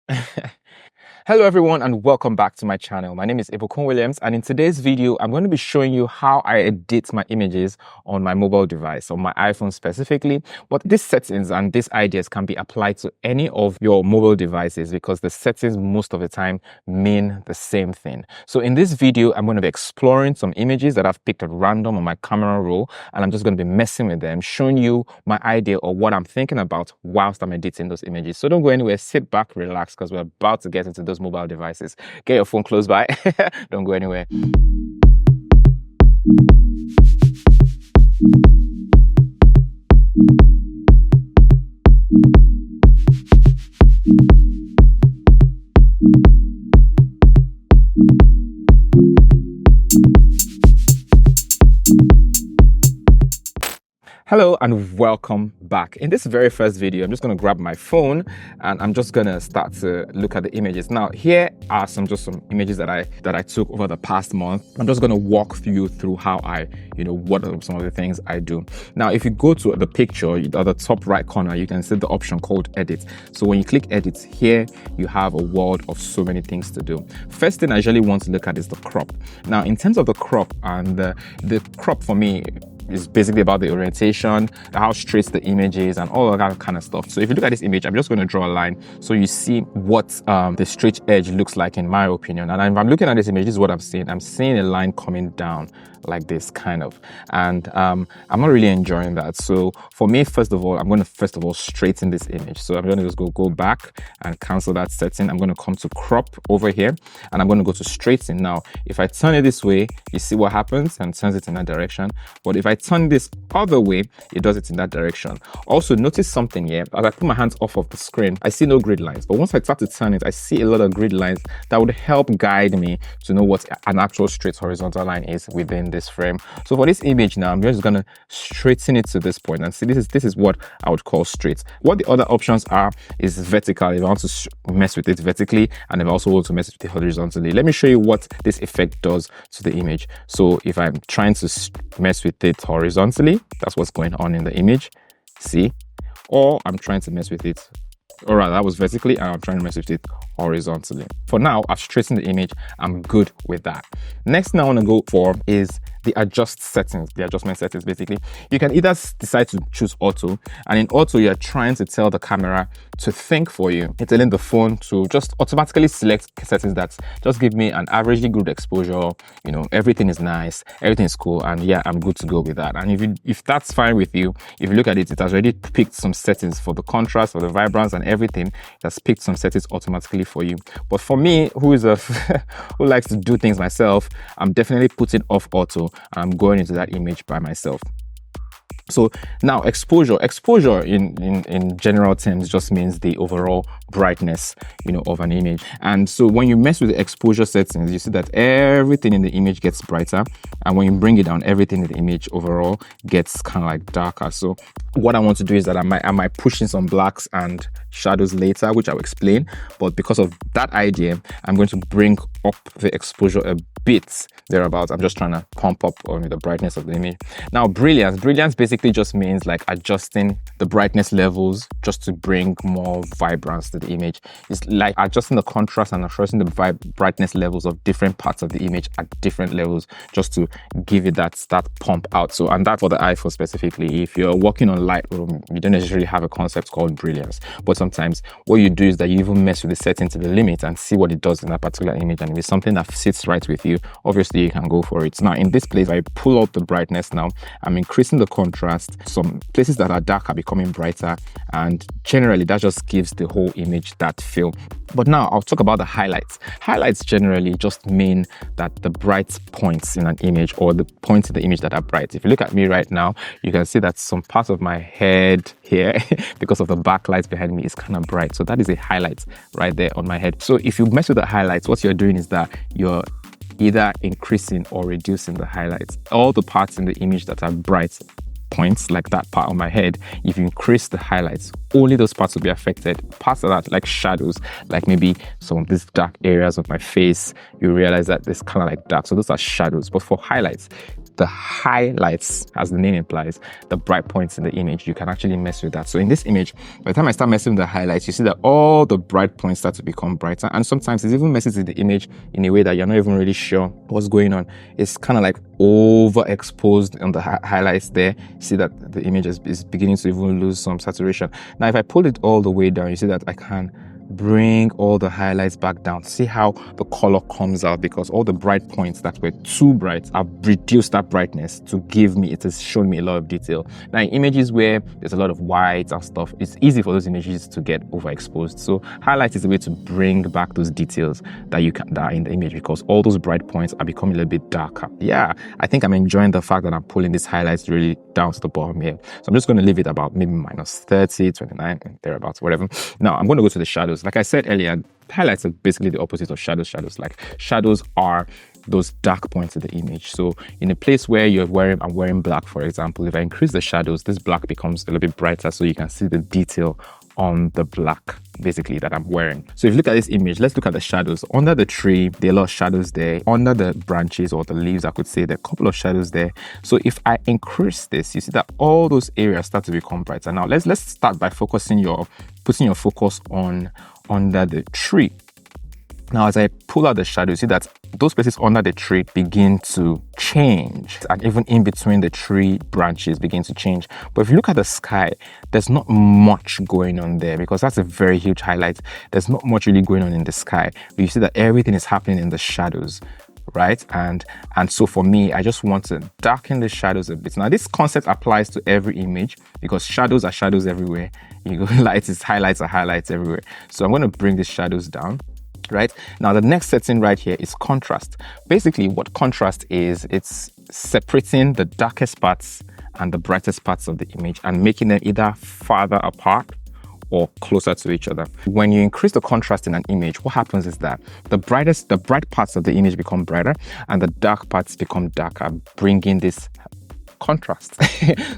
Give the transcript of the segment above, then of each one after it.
Hello everyone and welcome back to my channel. My name is Ibukun, and in today's video I'm going to be showing you how I edit my images on my mobile device, on my iPhone specifically. But these settings and these ideas can be applied to any of your mobile devices because the settings most of the time mean the same thing. So in this video I'm going to be exploring some images that I've picked at random on my camera roll, and I'm just going to be messing with them, showing you my idea or what I'm thinking about whilst I'm editing those images. So don't go anywhere, sit back, relax, because we're about to get into those mobile devices. Get your phone close by. Don't go anywhere. Hello and welcome back. In this very first video, I'm just going to grab my phone and I'm just going to start to look at the images. Now, here are some images that I took over the past month. I'm just going to walk you through how what are some of the things I do. Now, if you go to the picture at the top right corner, you can see the option called edit. So when you click edit here, you have a world of so many things to do. First thing I usually want to look at is the crop. Now, in terms of the crop, and the crop for me is basically about the orientation, how straight the image is, and all of that kind of stuff. So if you look at this image, I'm just going to draw a line so you see what the straight edge looks like in my opinion. And if I'm looking at this image, this is what I'm seeing. I'm seeing a line coming down like this kind of, and I'm not really enjoying that. So for me, first of all, I'm going to straighten this image. So I'm going to just go back and cancel that setting. I'm going to come to crop over here and I'm going to go to straighten. Now, if I turn it this way, you see what happens and turns it in that direction. But if I turn this other way, it does it in that direction. Also, notice something here. As I put my hands off of the screen, I see no grid lines. But once I start to turn it, I see a lot of grid lines that would help guide me to know what an actual straight horizontal line is within this frame. So for this image now, I'm just going to straighten it to this point and see this is what I would call straight. What the other options are is vertical. If I want to mess with it vertically, and if I also want to mess with it horizontally. Let me show you what this effect does to the image. So if I'm trying to mess with it horizontally, that's what's going on in the image, see? Or I'm trying to mess with it, all right, that was vertically, and I'm trying to mess with it horizontally. For now, I've straightened the image. I'm good with that. Next thing I want to go for is the adjustment settings. Basically, you can either decide to choose auto, and in auto, you're trying to tell the camera to think for you. You're telling the phone to just automatically select settings that just give me an averagely good exposure. You know, everything is nice, everything is cool, and yeah, I'm good to go with that. And if that's fine with you, if you look at it, it has already picked some settings for the contrast, for the vibrance, and everything. It has picked some settings automatically for you. But for me, who likes to do things myself, I'm definitely putting off auto. I'm going into that image by myself. So now exposure in general terms just means the overall brightness, of an image. And so when you mess with the exposure settings, you see that everything in the image gets brighter, and when you bring it down, everything in the image overall gets kind of like darker. So what I want to do is that I might push in some blacks and shadows later, which I'll explain. But because of that idea, I'm going to bring up the exposure a bit thereabouts. I'm just trying to pump up the brightness of the image. Now, brilliance basically just means like adjusting the brightness levels just to bring more vibrance to the image. It's like adjusting the contrast and adjusting the brightness levels of different parts of the image at different levels just to give it that pump out. So, and that for the iPhone specifically. If you're working on Lightroom, you don't necessarily have a concept called brilliance, but sometimes what you do is that you even mess with the setting to the limit and see what it does in that particular image. And if it's something that sits right with you, obviously you can go for it. Now in this place, I pull out the brightness. Now I'm increasing the contrast. Some places that are dark are becoming brighter, and generally that just gives the whole image that feel. But now I'll talk about the highlights. Highlights generally just mean that the bright points in an image, or the points in the image that are bright. If you look at me right now, you can see that some part of my head here, because of the backlight behind me, is kind of bright. So that is a highlight right there on my head. So if you mess with the highlights, what you're doing is that you're either increasing or reducing the highlights. All the parts in the image that are bright points, like that part on my head, if you increase the highlights, only those parts will be affected. Parts of that, like shadows, like maybe some of these dark areas of my face, you realize that it's kind of like dark. So those are shadows. But for highlights, the highlights, as the name implies, the bright points in the image, you can actually mess with that. So in this image, by the time I start messing with the highlights, you see that all the bright points start to become brighter. And sometimes it even messes with the image in a way that you're not even really sure what's going on. It's kind of like overexposed on the highlights there. You see that the image is beginning to even lose some saturation. Now, if I pull it all the way down, you see that I can bring all the highlights back down. See how the color comes out, because all the bright points that were too bright, I've reduced that brightness to give me, it has shown me a lot of detail. Now, in images where there's a lot of whites and stuff, it's easy for those images to get overexposed. So highlight is a way to bring back those details that are in the image, because all those bright points are becoming a little bit darker. Yeah, I think I'm enjoying the fact that I'm pulling these highlights really down to the bottom here. So I'm just going to leave it about maybe minus 30, 29, thereabouts, whatever. Now I'm going to go to the shadows. Like I said earlier, highlights are basically the opposite of shadows. Like shadows are those dark points of the image. So in a place where I'm wearing black, for example, if I increase the shadows, this black becomes a little bit brighter, so you can see the detail on the black basically that I'm wearing. So if you look at this image, let's look at the shadows. Under the tree, there are a lot of shadows there. Under the branches or the leaves, I could say there are a couple of shadows there. So if I increase this, you see that all those areas start to become brighter. Now let's start by putting your focus on under the tree. Now, as I pull out the shadow, you see that those places under the tree begin to change, and even in between the tree branches begin to change. But if you look at the sky, there's not much going on there, because that's a very huge highlight. There's not much really going on in the sky, but you see that everything is happening in the shadows, right? And so for me, I just want to darken the shadows a bit. Now, this concept applies to every image, because shadows are shadows everywhere. You go, highlights are highlights everywhere. So I'm going to bring the shadows down. Right now, the next setting right here is contrast. Basically, what contrast is, it's separating the darkest parts and the brightest parts of the image and making them either farther apart or closer to each other. When you increase the contrast in an image, what happens is that the bright parts of the image become brighter and the dark parts become darker, bringing this contrast.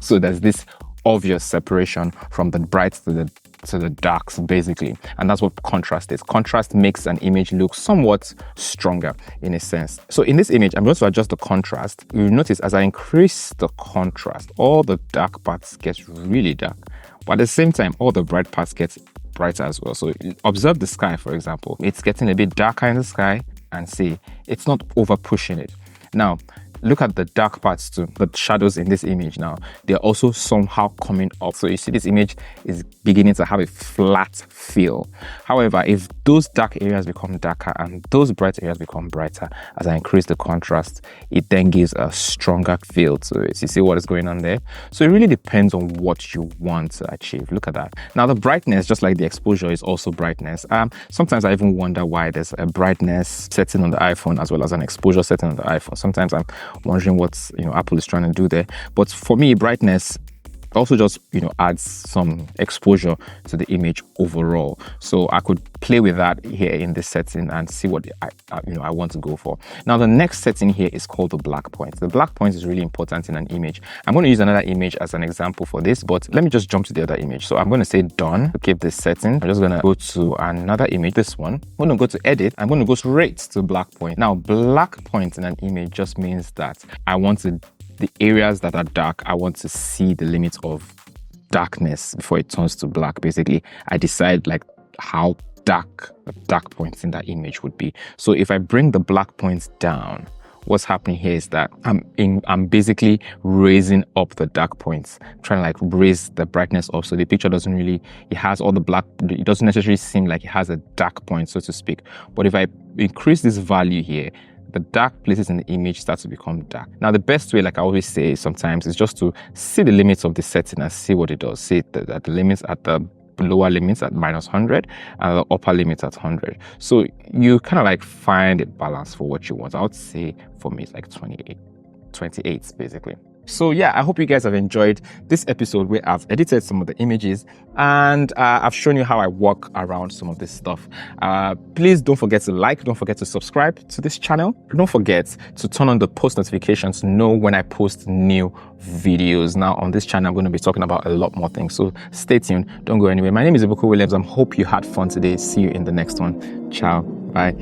So there's this obvious separation from the brights to the darks, basically. And that's what contrast is. Contrast makes an image look somewhat stronger in a sense. So in this image, I'm going to adjust the contrast. You'll notice as I increase the contrast, all the dark parts get really dark, but at the same time, all the bright parts get brighter as well. So observe the sky, for example. It's getting a bit darker in the sky, and see, it's not over pushing it. Now, look at the dark parts too, the shadows in this image now. They're also somehow coming up. So you see this image is beginning to have a flat feel. However, if those dark areas become darker and those bright areas become brighter, as I increase the contrast, it then gives a stronger feel to it. You see what is going on there? So it really depends on what you want to achieve. Look at that. Now the brightness, just like the exposure, is also brightness. Sometimes I even wonder why there's a brightness setting on the iPhone as well as an exposure setting on the iPhone. Sometimes I'm wondering what Apple is trying to do there. But for me, brightness also just adds some exposure to the image overall. So I could play with that here in this setting and see what I want to go for. Now the next setting here is called the black point. The black point is really important in an image. I'm going to use another image as an example for this, but let me just jump to the other image. So I'm going to say done to keep this setting. I'm just going to go to another image, this one. I'm going to go to edit. I'm going to go straight to black point. Now black point in an image just means that I want the areas that are dark, I want to see the limits of darkness before it turns to black. Basically, I decide like how dark the dark points in that image would be. So if I bring the black points down, what's happening here is that I'm basically raising up the dark points, trying to like raise the brightness up. So the picture doesn't really, it has all the black, it doesn't necessarily seem like it has a dark point, so to speak. But if I increase this value here, the dark places in the image start to become dark. Now, the best way, like I always say sometimes, is just to see the limits of the setting and see what it does. See that the limits at the lower limits at -100 and the upper limits at 100. So you kind of like find a balance for what you want. I would say for me, it's like 28 basically. So yeah, I hope you guys have enjoyed this episode where I've edited some of the images and I've shown you how I work around some of this stuff. Please don't forget to like, don't forget to subscribe to this channel. Don't forget to turn on the post notifications to know when I post new videos. Now on this channel, I'm going to be talking about a lot more things. So stay tuned. Don't go anywhere. My name is Ibukun Williams. I hope you had fun today. See you in the next one. Ciao. Bye.